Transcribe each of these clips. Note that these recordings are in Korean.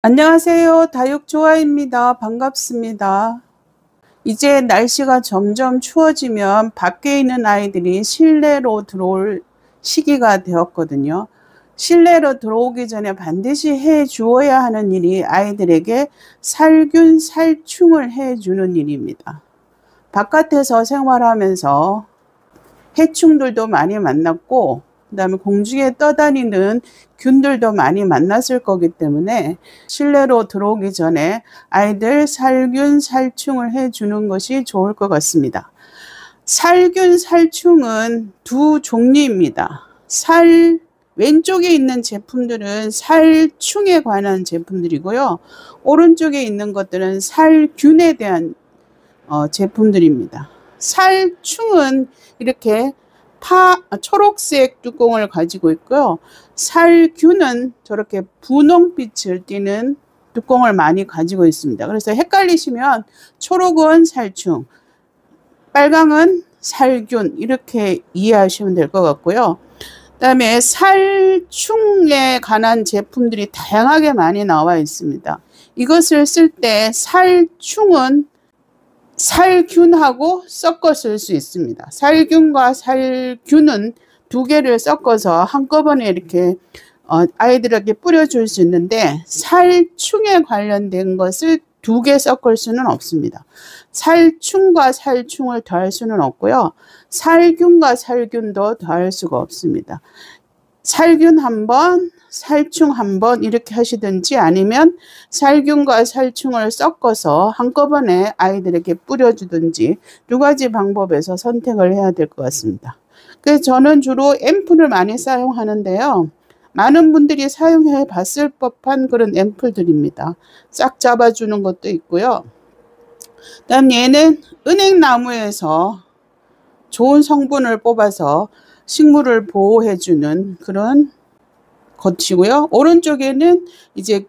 안녕하세요. 다육조아입니다. 반갑습니다. 이제 날씨가 점점 추워지면 밖에 있는 아이들이 실내로 들어올 시기가 되었거든요. 실내로 들어오기 전에 반드시 해 주어야 하는 일이 아이들에게 살균, 살충을 해 주는 일입니다. 바깥에서 생활하면서 해충들도 많이 만났고, 그다음에 공중에 떠다니는 균들도 많이 만났을 거기 때문에 실내로 들어오기 전에 아이들 살균, 살충을 해주는 것이 좋을 것 같습니다. 살균, 살충은 두 종류입니다. 왼쪽에 있는 제품들은 살충에 관한 제품들이고요. 오른쪽에 있는 것들은 살균에 대한 제품들입니다. 살충은 이렇게 초록색 뚜껑을 가지고 있고요. 살균은 저렇게 분홍빛을 띠는 뚜껑을 많이 가지고 있습니다. 그래서 헷갈리시면 초록은 살충, 빨강은 살균 이렇게 이해하시면 될 것 같고요. 그다음에 살충에 관한 제품들이 다양하게 많이 나와 있습니다. 이것을 쓸 때 살충은 살균하고 섞어 쓸 수 있습니다. 살균과 살균은 두 개를 섞어서 한꺼번에 이렇게 아이들에게 뿌려줄 수 있는데, 살충에 관련된 것을 두 개 섞을 수는 없습니다. 살충과 살충을 더할 수는 없고요. 살균과 살균도 더할 수가 없습니다. 살균 한 번, 살충 한 번 이렇게 하시든지, 아니면 살균과 살충을 섞어서 한꺼번에 아이들에게 뿌려주든지 두 가지 방법에서 선택을 해야 될 것 같습니다. 그래서 저는 주로 앰플을 많이 사용하는데요. 많은 분들이 사용해 봤을 법한 그런 앰플들입니다. 싹 잡아주는 것도 있고요. 그다음 얘는 은행나무에서 좋은 성분을 뽑아서 식물을 보호해주는 그런 것이고요. 오른쪽에는 이제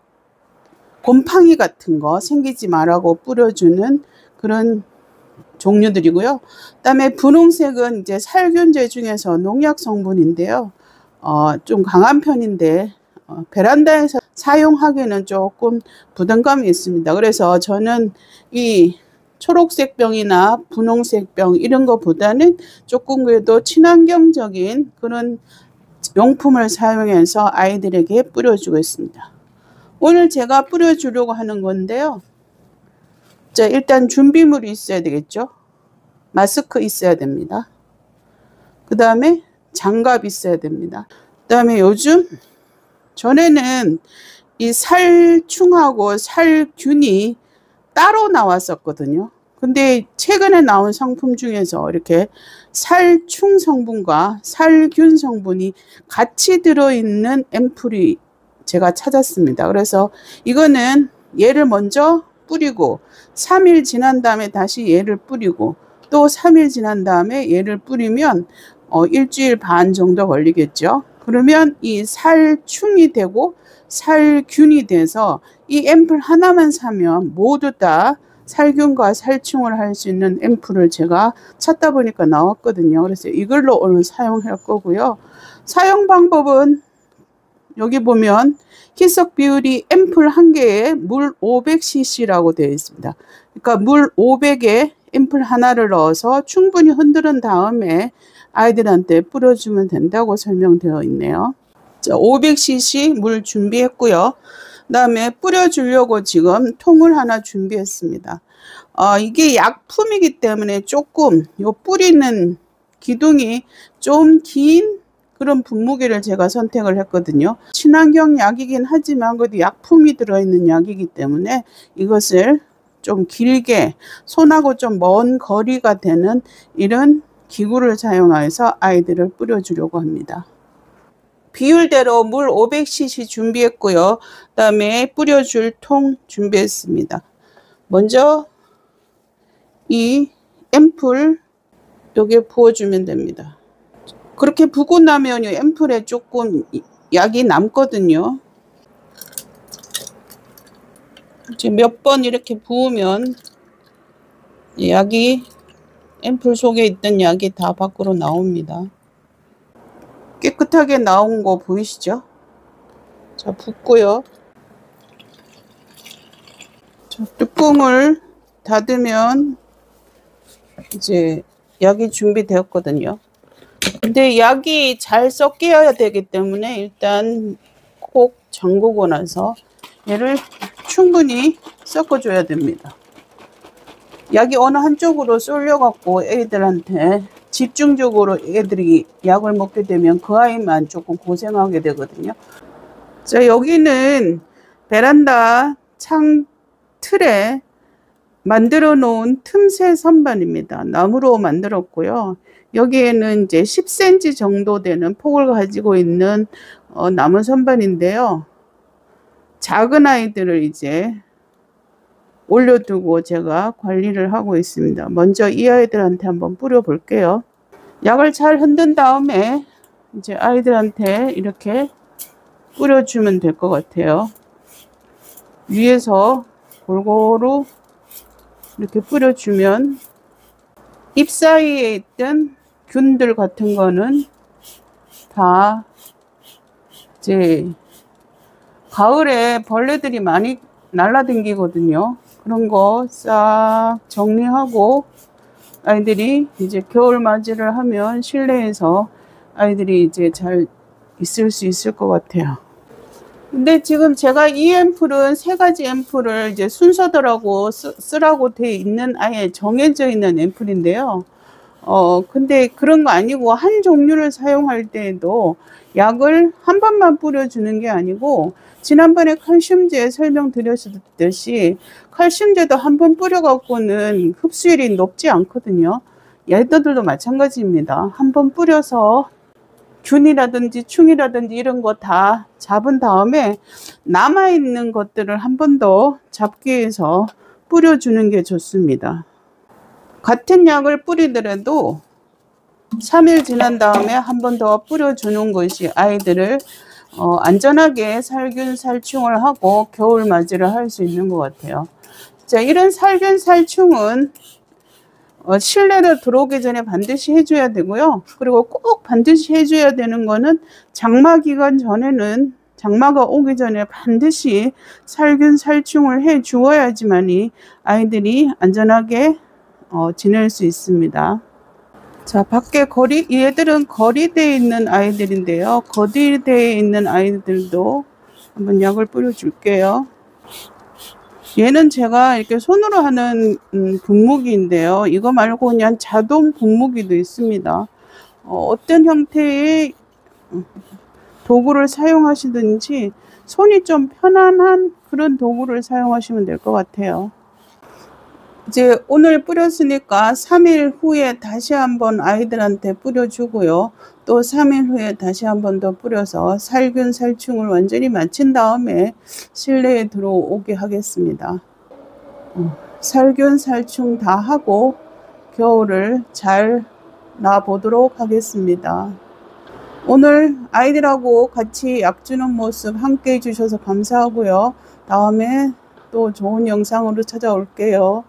곰팡이 같은 거 생기지 말라고 뿌려주는 그런 종류들이고요. 그다음에 분홍색은 이제 살균제 중에서 농약 성분인데요. 좀 강한 편인데 베란다에서 사용하기는 조금 부담감이 있습니다. 그래서 저는 이 초록색 병이나 분홍색 병 이런 것보다는 조금 그래도 친환경적인 그런 용품을 사용해서 아이들에게 뿌려주고 있습니다. 오늘 제가 뿌려주려고 하는 건데요. 자, 일단 준비물이 있어야 되겠죠. 마스크 있어야 됩니다. 그 다음에 장갑 있어야 됩니다. 그 다음에 요즘 전에는 이 살충하고 살균이 따로 나왔었거든요. 근데 최근에 나온 상품 중에서 이렇게 살충 성분과 살균 성분이 같이 들어있는 앰플이 제가 찾았습니다. 그래서 이거는 얘를 먼저 뿌리고 3일 지난 다음에 다시 얘를 뿌리고 또 3일 지난 다음에 얘를 뿌리면 일주일 반 정도 걸리겠죠. 그러면 이 살충이 되고 살균이 돼서 이 앰플 하나만 사면 모두 다 살균과 살충을 할 수 있는 앰플을 제가 찾다 보니까 나왔거든요. 그래서 이걸로 오늘 사용할 거고요. 사용 방법은 여기 보면 희석 비율이 앰플 한 개에 물 500cc라고 되어 있습니다. 그러니까 물 500에 앰플 하나를 넣어서 충분히 흔드는 다음에 아이들한테 뿌려주면 된다고 설명되어 있네요. 자, 500cc 물 준비했고요. 그다음에 뿌려주려고 지금 통을 하나 준비했습니다. 이게 약품이기 때문에 조금 요 뿌리는 기둥이 좀 긴 그런 분무기를 제가 선택을 했거든요. 친환경 약이긴 하지만 그래도 약품이 들어있는 약이기 때문에 이것을 좀 길게 손하고 좀 먼 거리가 되는 이런 기구를 사용해서 아이들을 뿌려주려고 합니다. 비율대로 물 500cc 준비했고요. 그다음에 뿌려줄 통 준비했습니다. 먼저 이 앰플 여기에 부어주면 됩니다. 그렇게 부고 나면 이 앰플에 조금 약이 남거든요. 이제 몇 번 이렇게 부으면 약이 앰플 속에 있던 약이 다 밖으로 나옵니다. 깨끗하게 나온 거 보이시죠? 자, 붓고요. 뚜껑을 닫으면 이제 약이 준비되었거든요. 근데 약이 잘 섞여야 되기 때문에 일단 꼭 잠그고 나서 얘를 충분히 섞어줘야 됩니다. 약이 어느 한쪽으로 쏠려갖고 애들한테 집중적으로 애들이 약을 먹게 되면 그 아이만 조금 고생하게 되거든요. 자, 여기는 베란다 창 틀에 만들어 놓은 틈새 선반입니다. 나무로 만들었고요. 여기에는 이제 10cm 정도 되는 폭을 가지고 있는 나무 선반인데요. 작은 아이들을 이제 올려두고 제가 관리를 하고 있습니다. 먼저 이 아이들한테 한번 뿌려 볼게요. 약을 잘 흔든 다음에 이제 아이들한테 이렇게 뿌려주면 될 것 같아요. 위에서 골고루 이렇게 뿌려주면 잎 사이에 있던 균들 같은 거는 다 이제 가을에 벌레들이 많이 날라다니거든요. 그런 거 싹 정리하고 아이들이 이제 겨울 맞이를 하면 실내에서 아이들이 이제 잘 있을 수 있을 것 같아요. 근데 지금 제가 이 앰플은 세 가지 앰플을 이제 순서대로 쓰라고 돼 있는 아예 정해져 있는 앰플인데요. 근데 그런 거 아니고 한 종류를 사용할 때에도 약을 한 번만 뿌려주는 게 아니고 지난번에 칼슘제 설명드렸듯이 칼슘제도 한 번 뿌려갖고는 흡수율이 높지 않거든요. 얘들도 마찬가지입니다. 한 번 뿌려서 균이라든지 충이라든지 이런 거 다 잡은 다음에 남아있는 것들을 한 번 더 잡기 위해서 뿌려주는 게 좋습니다. 같은 약을 뿌리더라도 3일 지난 다음에 한 번 더 뿌려주는 것이 아이들을 안전하게 살균 살충을 하고 겨울 맞이를 할 수 있는 것 같아요. 자, 이런 살균 살충은 실내로 들어오기 전에 반드시 해줘야 되고요. 그리고 꼭 반드시 해줘야 되는 거는 장마 기간 전에는 장마가 오기 전에 반드시 살균 살충을 해 주어야지만이 아이들이 안전하게 지낼 수 있습니다. 자, 밖에 얘들은 거리대에 있는 아이들인데요. 거리대에 있는 아이들도 한번 약을 뿌려줄게요. 얘는 제가 이렇게 손으로 하는 분무기인데요. 이거 말고 그냥 자동 분무기도 있습니다. 어떤 형태의 도구를 사용하시든지 손이 좀 편안한 그런 도구를 사용하시면 될 것 같아요. 이제 오늘 뿌렸으니까 3일 후에 다시 한번 아이들한테 뿌려주고요. 또 3일 후에 다시 한번 더 뿌려서 살균 살충을 완전히 마친 다음에 실내에 들어오게 하겠습니다. 살균 살충 다 하고 겨울을 잘 나보도록 하겠습니다. 오늘 아이들하고 같이 약 주는 모습 함께 해주셔서 감사하고요. 다음에 또 좋은 영상으로 찾아올게요.